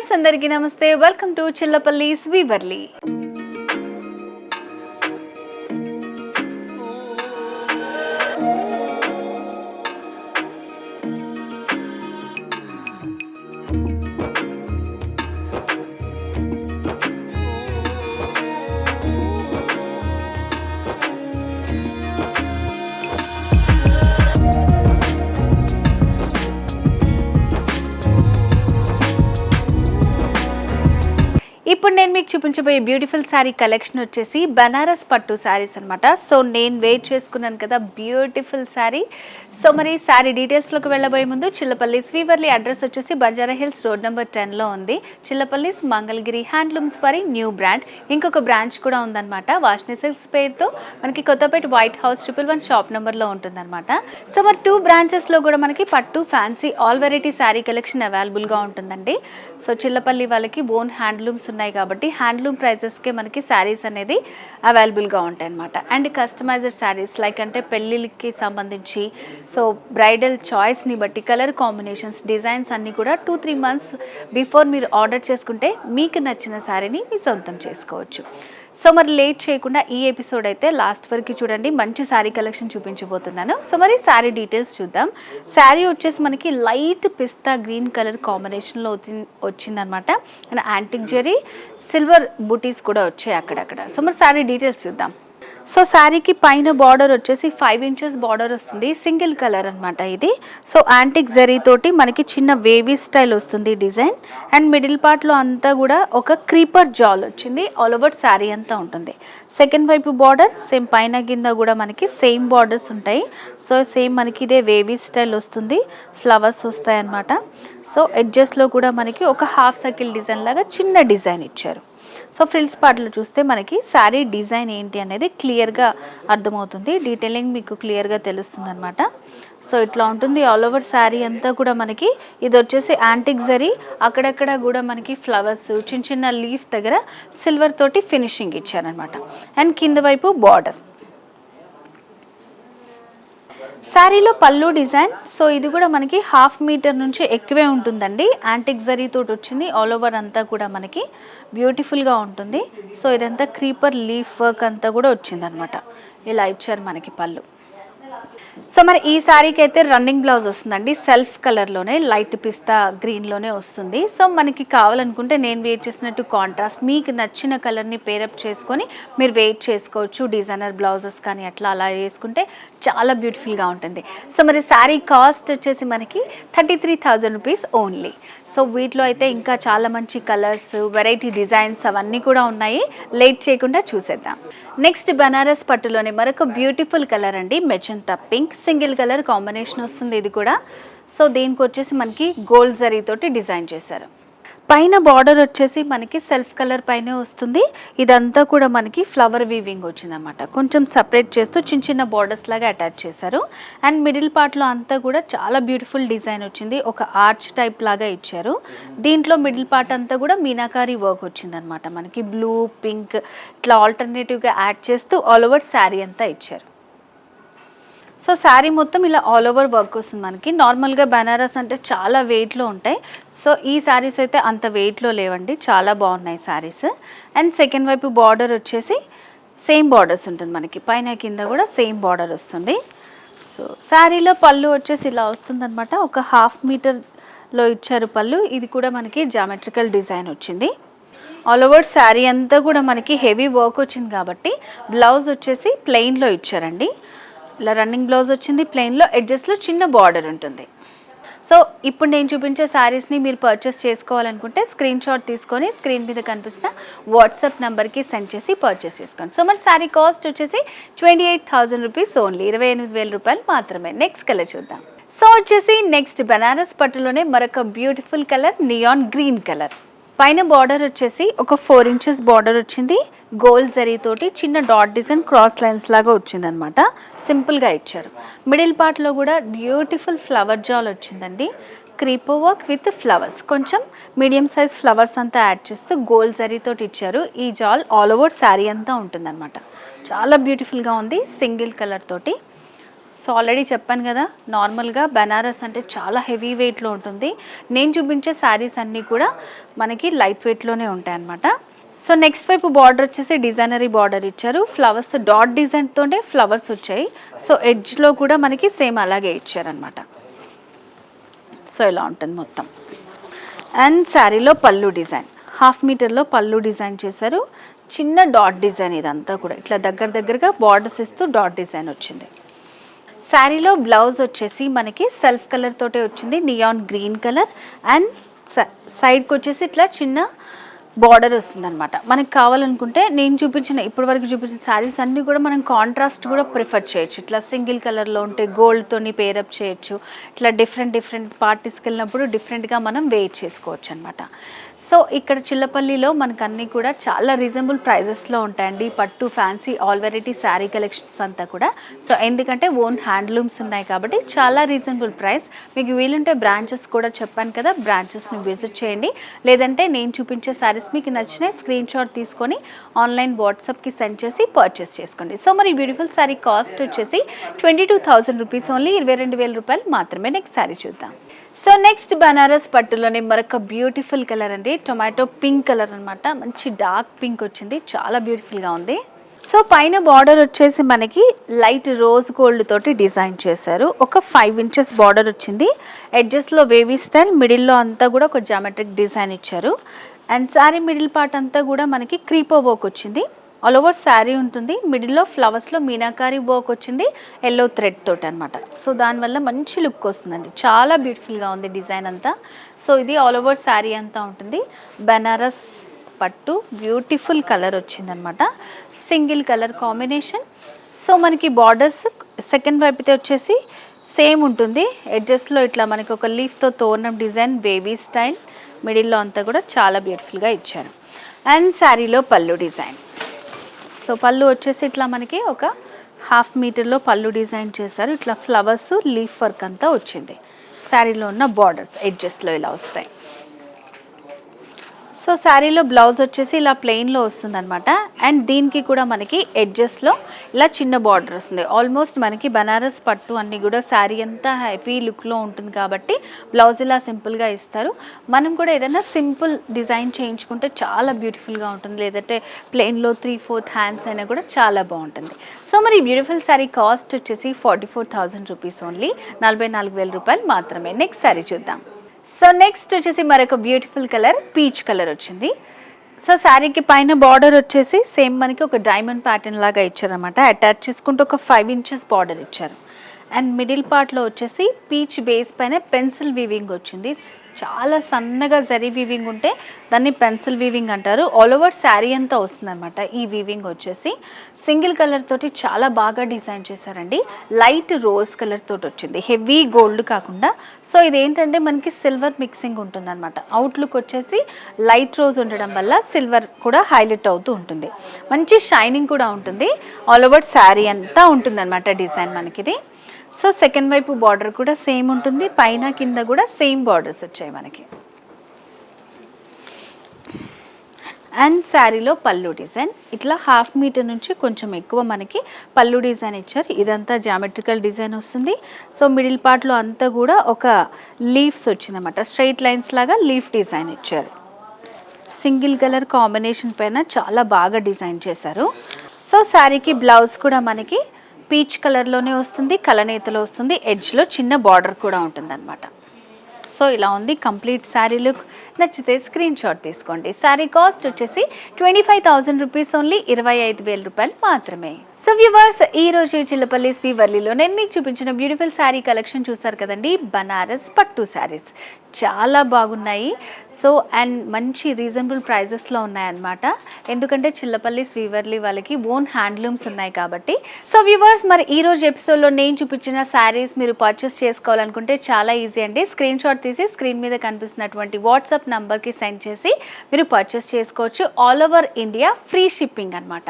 Viewers అందరికీ నమస్తే. Welcome to Chillapalli's weaverly. ఇప్పుడు నేను మీకు చూపించబోయే బ్యూటిఫుల్ శారీ కలెక్షన్ వచ్చేసి బనారస్ పట్టు శారీస్ అనమాట. సో నేను వెయిట్ చేసుకున్నాను కదా బ్యూటిఫుల్ శారీ. సో మరి శారీ డీటెయిల్స్లోకి వెళ్ళబోయే ముందు చిల్లపల్లిస్ వీవర్లీ అడ్రస్ వచ్చేసి బంజారా హిల్స్ రోడ్ నెంబర్ 10లో ఉంది. చిల్లపల్లిస్ మంగళగిరి హ్యాండ్లూమ్స్ వారి న్యూ బ్రాండ్. ఇంకొక బ్రాంచ్ కూడా ఉందన్నమాట వాష్ని సిల్క్స్ పేరుతో. మనకి కొత్తపేట వైట్ హౌస్ 111 షాప్ నెంబర్లో ఉంటుందన్నమాట. సో మరి 2 బ్రాంచెస్లో కూడా మనకి పట్టు fancy all variety sari collection అవైలబుల్గా ఉంటుందండి. సో చిల్లపల్లి వాళ్ళకి ఓన్ హ్యాండ్లూమ్స్ ఉన్నాయి కాబట్టి హ్యాండ్లూమ్ ప్రైజెస్కే మనకి శారీస్ అనేది అవైలబుల్గా ఉంటాయి అన్నమాట. అండ్ కస్టమైజ్డ్ శారీస్ లైక్ అంటే పెళ్ళిళ్ళకి సంబంధించి సో బ్రైడల్ చాయిస్ని బట్టి కలర్ కాంబినేషన్స్ డిజైన్స్ అన్నీ కూడా 2-3 మంత్స్ బిఫోర్ మీరు ఆర్డర్ చేసుకుంటే మీకు నచ్చిన శారీని మీ సొంతం చేసుకోవచ్చు. సో మరి లేట్ చేయకుండా ఈ ఎపిసోడ్ అయితే లాస్ట్ వరకు చూడండి. మంచి శారీ కలెక్షన్ చూపించబోతున్నాను. సో మరి శారీ డీటెయిల్స్ చూద్దాం. శారీ వచ్చేసి మనకి లైట్ పిస్తా గ్రీన్ కలర్ కాంబినేషన్లో వచ్చిందనమాట. అండ్ యాంటిక్ జరీ సిల్వర్ బూటీస్ కూడా వచ్చాయి అక్కడక్కడ. సో మరి శారీ డీటెయిల్స్ చూద్దాం. సో శారీకి పైన బార్డర్ వచ్చేసి 5 ఇంచెస్ బార్డర్ వస్తుంది. సింగిల్ కలర్ అనమాట ఇది. సో యాంటిక్ జరీ తోటి మనకి చిన్న వేవీ స్టైల్ వస్తుంది డిజైన్. అండ్ మిడిల్ పార్ట్లో అంతా కూడా ఒక క్రీపర్ జాల్ వచ్చింది. ఆల్ ఓవర్ శారీ అంతా ఉంటుంది. సెకండ్ వైపు బార్డర్ సేమ్ పైన కింద కూడా మనకి సేమ్ బార్డర్స్ ఉంటాయి. సో సేమ్ మనకి ఇదే వేవీ స్టైల్ వస్తుంది. ఫ్లవర్స్ వస్తాయి అన్నమాట. సో ఎడ్జెస్లో కూడా మనకి ఒక హాఫ్ సర్కిల్ డిజైన్ లాగా చిన్న డిజైన్ ఇచ్చారు. సో ఫ్రిల్స్ పార్ట్లో చూస్తే మనకి శారీ డిజైన్ ఏంటి అనేది క్లియర్గా అర్థమవుతుంది. డీటెయిలింగ్ మీకు క్లియర్గా తెలుస్తుంది అనమాట. సో ఇట్లా ఉంటుంది ఆల్ ఓవర్ శారీ అంతా కూడా మనకి. ఇది వచ్చేసి యాంటిక్ జరీ, అక్కడక్కడ కూడా మనకి ఫ్లవర్స్ చిన్న చిన్న లీఫ్ దగ్గర సిల్వర్ తోటి ఫినిషింగ్ ఇచ్చారనమాట. అండ్ కింద వైపు బార్డర్. శారీలో పళ్ళు డిజైన్. సో ఇది కూడా మనకి 1/2 మీటర్ నుంచి ఎక్కువే ఉంటుందండి. యాంటిక్ జరీ తోటి వచ్చింది. ఆల్ ఓవర్ అంతా కూడా మనకి బ్యూటిఫుల్గా ఉంటుంది. సో ఇదంతా క్రీపర్ లీఫ్ వర్క్ అంతా కూడా వచ్చిందనమాట. ఇలా ఇచ్చారు మనకి పళ్ళు. సో మరి ఈ శారీకి అయితే రన్నింగ్ బ్లౌజ్ వస్తుందండి. సెల్ఫ్ కలర్లోనే లైట్ పిస్తా గ్రీన్లోనే వస్తుంది. సో మనకి కావాలనుకుంటే నేను వెయిట్ చేసినట్టు కాంట్రాస్ట్ మీకు నచ్చిన కలర్ని పేరప్ చేసుకొని మీరు వెయిట్ చేసుకోవచ్చు. డిజైనర్ బ్లౌజెస్ కానీ అట్లా అలా చేసుకుంటే చాలా బ్యూటిఫుల్గా ఉంటుంది. సో మరి శారీ కాస్ట్ వచ్చేసి మనకి 33,000 రూపీస్ ఓన్లీ. సో వీటిలో అయితే ఇంకా చాలా మంచి కలర్స్ వెరైటీ డిజైన్స్ అవన్నీ కూడా ఉన్నాయి. లేట్ చేయకుండా చూసేద్దాం. నెక్స్ట్ బనారస్ పట్టులోనే మరొక బ్యూటిఫుల్ కలర్ అండి. Magenta pink single colour combination వస్తుంది ఇది కూడా. సో దీనికి వచ్చేసి మనకి గోల్డ్ జరీతోటి డిజైన్ చేశారు. పైన బార్డర్ వచ్చేసి మనకి సెల్ఫ్ కలర్ పైనే వస్తుంది. ఇదంతా కూడా మనకి ఫ్లవర్ వీవింగ్ వచ్చిందన్నమాట. కొంచెం సపరేట్ చేస్తూ చిన్న చిన్న బార్డర్స్ లాగా అటాచ్ చేశారు. అండ్ మిడిల్ పార్ట్లో అంతా కూడా చాలా బ్యూటిఫుల్ డిజైన్ వచ్చింది. ఒక ఆర్చ్ టైప్ లాగా ఇచ్చారు. దీంట్లో మిడిల్ పార్ట్ అంతా కూడా మీనాకారి వర్క్ వచ్చిందనమాట. మనకి బ్లూ పింక్ ఇట్లా ఆల్టర్నేటివ్గా యాడ్ చేస్తూ ఆల్ ఓవర్ శారీ అంతా ఇచ్చారు. సో శారీ మొత్తం ఇలా ఆల్ ఓవర్ వర్క్ వస్తుంది మనకి. నార్మల్గా బనారస్ అంటే చాలా వెయిట్లో ఉంటాయి. సో ఈ శారీస్ అయితే అంత వెయిట్లో లేవండి. చాలా బాగున్నాయి శారీస్. అండ్ సెకండ్ వైపు బార్డర్ వచ్చేసి సేమ్ బార్డర్స్ ఉంటుంది మనకి. పైన కింద కూడా సేమ్ బార్డర్ వస్తుంది. సో శారీలో పళ్ళు వచ్చేసి ఇలా వస్తుందన్నమాట. ఒక 1/2 మీటర్లో ఇచ్చారు పళ్ళు. ఇది కూడా మనకి జామెట్రికల్ డిజైన్ వచ్చింది. ఆల్ ఓవర్ శారీ అంతా కూడా మనకి హెవీ వర్క్ వచ్చింది కాబట్టి బ్లౌజ్ వచ్చేసి ప్లెయిన్లో ఇచ్చారండి. ఇలా రన్నింగ్ బ్లౌజ్ వచ్చింది ప్లెయిన్లో. ఎడ్జెస్లో చిన్న బార్డర్ ఉంటుంది. సో ఇప్పుడు నేను చూపించే శారీస్ని మీరు పర్చేస్ చేసుకోవాలనుకుంటే స్క్రీన్ షాట్ తీసుకొని స్క్రీన్ మీద కనిపిస్తున్న వాట్సాప్ నెంబర్కి సెండ్ చేసి పర్చేస్ చేసుకోండి. సో మరి శారీ కాస్ట్ వచ్చేసి 28,000 రూపీస్ ఓన్లీ. 28,000 రూపాయలు మాత్రమే. నెక్స్ట్ కలర్ చూద్దాం. సో వచ్చేసి నెక్స్ట్ బనారస్ పట్టులోనే మరొక beautiful colour neon green colour. పైన బార్డర్ వచ్చేసి ఒక 4 ఇంచెస్ బార్డర్ వచ్చింది. గోల్డ్ జరీతోటి చిన్న డాట్ డిజైన్ క్రాస్ లైన్స్ లాగా వచ్చిందనమాట. సింపుల్గా ఇచ్చారు. మిడిల్ పార్ట్లో కూడా బ్యూటిఫుల్ ఫ్లవర్ జాల్ వచ్చిందండి. క్రీపర్ వర్క్ విత్ ఫ్లవర్స్, కొంచెం మీడియం సైజ్ ఫ్లవర్స్ అంతా యాడ్ చేస్తూ గోల్డ్ జరీతోటి ఇచ్చారు. ఈ జాల్ ఆల్ ఓవర్ శారీ అంతా ఉంటుందన్నమాట. చాలా బ్యూటిఫుల్గా ఉంది సింగిల్ కలర్ తోటి. సో ఆల్రెడీ చెప్పాను కదా, నార్మల్గా బనారస్ అంటే చాలా హెవీ వెయిట్లో ఉంటుంది. నేను చూపించే శారీస్ అన్నీ కూడా మనకి లైట్ వెయిట్లోనే ఉంటాయి అన్నమాట. సో నెక్స్ట్ వైపు బార్డర్ వచ్చేసి డిజైనరీ బార్డర్ ఇచ్చారు. ఫ్లవర్స్ డాట్ డిజైన్తోనే ఫ్లవర్స్ వచ్చాయి. సో ఎడ్జ్లో కూడా మనకి సేమ్ అలాగే ఇచ్చారనమాట. సో ఇలా ఉంటుంది మొత్తం. అండ్ శారీలో పళ్ళు డిజైన్, హాఫ్ మీటర్లో పళ్ళు డిజైన్ చేశారు. చిన్న డాట్ డిజైన్ ఇదంతా కూడా ఇట్లా దగ్గరగా బార్డర్స్ ఇస్తూ డాట్ డిజైన్ వచ్చింది. శారీలో బ్లౌజ్ వచ్చేసి మనకి సెల్ఫ్ కలర్ తోటే వచ్చింది, నియాన్ గ్రీన్ కలర్. అండ్ సైడ్కి వచ్చేసి ఇట్లా చిన్న బార్డర్ వస్తుంది అనమాట. మనకి కావాలనుకుంటే నేను చూపించిన ఇప్పటివరకు చూపించిన శారీస్ అన్నీ కూడా మనం కాంట్రాస్ట్ కూడా ప్రిఫర్ చేయొచ్చు. ఇట్లా సింగిల్ కలర్లో ఉంటే గోల్డ్తోని పేరప్ చేయొచ్చు. ఇట్లా డిఫరెంట్ పార్టీస్కి వెళ్ళినప్పుడు డిఫరెంట్గా మనం వేర్ చేసుకోవచ్చు అనమాట. సో ఇక్కడ చిల్లపల్లిలో మనకు అన్నీ కూడా చాలా రీజనబుల్ ప్రైజెస్లో ఉంటాయండి. పట్టు, fancy, all variety sari collections అంతా కూడా. సో ఎందుకంటే ఓన్ హ్యాండ్లూమ్స్ ఉన్నాయి కాబట్టి చాలా రీజనబుల్ ప్రైస్. మీకు వీలుంటే బ్రాంచెస్ కూడా చెప్పాను కదా, బ్రాంచెస్ని విజిట్ చేయండి. లేదంటే నేను చూపించే శారీస్ మీకు నచ్చిన స్క్రీన్ షాట్ తీసుకొని ఆన్లైన్ వాట్సాప్కి సెండ్ చేసి పర్చేస్ చేసుకోండి. సో మరి బ్యూటిఫుల్ శారీ కాస్ట్ వచ్చేసి 22,000 రూపీస్, ఓన్లీ 22,000 రూపాయలు మాత్రమే. నెక్స్ట్ శారీ చూద్దాం. సో నెక్స్ట్ బనారస్ పట్టులోనే మరొక బ్యూటిఫుల్ కలర్ అండి, టొమాటో పింక్ కలర్ అనమాట. మంచి డార్క్ పింక్ వచ్చింది, చాలా బ్యూటిఫుల్గా ఉంది. సో పైన బార్డర్ వచ్చేసి మనకి లైట్ రోజ్ గోల్డ్ తోటి డిజైన్ చేశారు. ఒక 5 ఇంచెస్ బార్డర్ వచ్చింది. ఎడ్జెస్లో వేవీ స్టైల్, మిడిల్లో అంతా కూడా ఒక జామెట్రిక్ డిజైన్ ఇచ్చారు. అండ్ శారీ మిడిల్ పార్ట్ అంతా కూడా మనకి క్రీపో వర్క్ వచ్చింది. ఆల్ ఓవర్ శారీ ఉంటుంది. మిడిల్లో ఫ్లవర్స్లో మీనాకారి వర్క్ వచ్చింది, ఎల్లో థ్రెడ్ తోటి అనమాట. సో దానివల్ల మంచి లుక్ వస్తుందండి, చాలా బ్యూటిఫుల్గా ఉంది డిజైన్ అంతా. సో ఇది ఆల్ ఓవర్ శారీ అంతా ఉంటుంది. బనారస్ పట్టు, బ్యూటిఫుల్ కలర్ వచ్చిందనమాట, సింగిల్ కలర్ కాంబినేషన్. సో మనకి బార్డర్స్ సెకండ్ వైపు వచ్చేసి సేమ్ ఉంటుంది. ఎడ్జెస్లో ఇట్లా మనకి ఒక లీఫ్తో తోరణం డిజైన్, బేబీ స్టైల్, మిడిల్లో అంతా కూడా చాలా బ్యూటిఫుల్గా ఇచ్చారు. అండ్ శారీలో పళ్ళు డిజైన్. సో పళ్ళు వచ్చేసి ఇట్లా మనకి ఒక హాఫ్ మీటర్లో పళ్ళు డిజైన్ చేశారు. ఇట్లా ఫ్లవర్స్, లీఫ్ వర్క్ అంతా వచ్చింది. శారీలో ఉన్న బార్డర్స్ ఎడ్జెస్లో ఇలా వస్తాయి. సో శారీలో బ్లౌజ్ వచ్చేసి ఇలా ప్లెయిన్లో వస్తుంది అనమాట. అండ్ దీనికి కూడా మనకి ఎడ్జెస్లో ఇలా చిన్న బార్డర్ వస్తుంది. ఆల్మోస్ట్ మనకి బనారస్ పట్టు అన్నీ కూడా శారీ అంతా హెవీ లుక్లో ఉంటుంది కాబట్టి బ్లౌజ్ ఇలా సింపుల్గా ఇస్తారు. మనం కూడా ఏదైనా సింపుల్ డిజైన్ చేయించుకుంటే చాలా బ్యూటిఫుల్గా ఉంటుంది. లేదంటే ప్లెయిన్లో 3/4 హ్యాండ్స్ అయినా కూడా చాలా బాగుంటుంది. సో మరి బ్యూటిఫుల్ శారీ కాస్ట్ వచ్చేసి 44,000 రూపీస్, ఓన్లీ 44,000 రూపాయలు మాత్రమే. నెక్స్ట్ శారీ చూద్దాం. సో నెక్స్ట్ వచ్చేసి మరొక బ్యూటిఫుల్ కలర్, పీచ్ కలర్ వచ్చింది. సో శారీకి పైన బార్డర్ వచ్చేసి సేమ్ మనకి ఒక డైమండ్ ప్యాటర్న్ లాగా ఇచ్చారనమాట. అటాచ్ చేసుకుంటూ ఒక 5 ఇంచెస్ బార్డర్ ఇచ్చారు. అండ్ మిడిల్ పార్ట్లో వచ్చేసి పీచ్ బేస్ పైన పెన్సిల్ వీవింగ్ వచ్చింది. చాలా సన్నగా జరీ వీవింగ్ ఉంటే దాన్ని పెన్సిల్ వీవింగ్ అంటారు. ఆల్ ఓవర్ శారీ అంతా వస్తుందన్నమాట. ఈ వీవింగ్ వచ్చేసి సింగిల్ కలర్ తోటి చాలా బాగా డిజైన్ చేశారండి. లైట్ రోజ్ కలర్ తోటి వచ్చింది, హెవీ గోల్డ్ కాకుండా. సో ఇదేంటంటే మనకి సిల్వర్ మిక్సింగ్ ఉంటుందన్నమాట. అవుట్లుక్ వచ్చేసి లైట్ రోజ్ ఉండడం వల్ల సిల్వర్ కూడా హైలైట్ అవుతూ ఉంటుంది. మంచి షైనింగ్ కూడా ఉంటుంది. ఆల్ ఓవర్ శారీ అంతా ఉంటుందన్నమాట డిజైన్ మనకిది. సో సెకండ్ వైపు బార్డర్ కూడా సేమ్ ఉంటుంది, పైన కింద కూడా సేమ్ బార్డర్స్ వచ్చాయి మనకి. అండ్ శారీలో పళ్ళు డిజైన్ ఇట్లా హాఫ్ మీటర్ నుంచి కొంచెం ఎక్కువ మనకి పళ్ళు డిజైన్ ఇచ్చారు. ఇదంతా జామెట్రికల్ డిజైన్ వస్తుంది. సో మిడిల్ పార్ట్లో అంతా కూడా ఒక లీవ్స్ వచ్చిందన్నమాట, స్ట్రైట్ లైన్స్ లాగా లీఫ్ డిజైన్ ఇచ్చారు. సింగిల్ కలర్ కాంబినేషన్ పైన చాలా బాగా డిజైన్ చేశారు. సో శారీకి బ్లౌజ్ కూడా మనకి పీచ్ కలర్లోనే వస్తుంది, కలనేతలో వస్తుంది. ఎడ్జ్లో చిన్న బార్డర్ కూడా ఉంటుందన్నమాట. సో ఇలా ఉంది కంప్లీట్ శారీ లుక్. నచ్చితే స్క్రీన్ షాట్ తీసుకోండి. శారీ కాస్ట్ వచ్చేసి 25,000 రూపీస్, ఓన్లీ 25,000 రూపాయలు మాత్రమే. సో వ్యూవర్స్, ఈ రోజు చిల్లపల్లి శ్రీవర్లిలో నేను మీకు చూపించిన బ్యూటిఫుల్ శారీ కలెక్షన్ చూసారు కదండి. బనారస్ పట్టు శారీస్ చాలా బాగున్నాయి. సో అండ్ మంచి రీజనబుల్ ప్రైజెస్లో ఉన్నాయన్నమాట. ఎందుకంటే చిల్లపల్లి శ్రీవర్లి వాళ్ళకి ఓన్ హ్యాండ్లూమ్స్ ఉన్నాయి కాబట్టి. సో వ్యూవర్స్, మరి ఈ రోజు ఎపిసోడ్లో నేను చూపించిన శారీస్ మీరు పర్చేస్ చేసుకోవాలనుకుంటే చాలా ఈజీ అండి. స్క్రీన్ షాట్ తీసి స్క్రీన్ మీద కనిపిస్తున్నటువంటి వాట్సాప్ నంబర్కి సెండ్ చేసి మీరు పర్చేస్ చేసుకోవచ్చు. All over India free shipping అనమాట.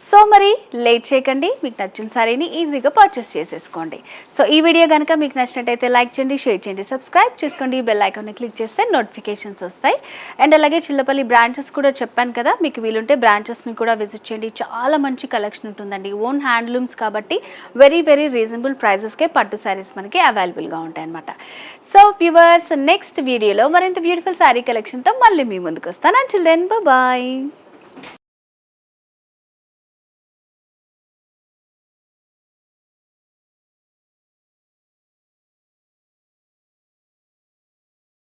సో మరి లేట్ చేయకండి, మీకు నచ్చిన సారీని ఈజీగా పర్చేస్ చేసేసుకోండి. సో ఈ వీడియో కనుక మీకు నచ్చినట్టయితే లైక్ చేయండి, షేర్ చేయండి, సబ్స్క్రైబ్ చేసుకోండి, బెల్ ఐకాన్ని క్లిక్ చేస్తే నోటిఫికేషన్స్ వస్తాయి. అండ్ అలాగే చిల్లపల్లి బ్రాంచెస్ కూడా చెప్పాను కదా, మీకు వీలుంటే బ్రాంచెస్ని కూడా విజిట్ చేయండి. చాలా మంచి కలెక్షన్ ఉంటుందండి. ఓన్ హ్యాండ్లూమ్స్ కాబట్టి వెరీ వెరీ రీజనబుల్ ప్రైజెస్కే పట్టు శారీస్ మనకి అవైలబుల్గా ఉంటాయి అన్నమాట. సో వ్యూవర్స్, నెక్స్ట్ వీడియోలో మరింత బ్యూటిఫుల్ శారీ కలెక్షన్తో మళ్ళీ మీ ముందుకు వస్తాను. Until then bye.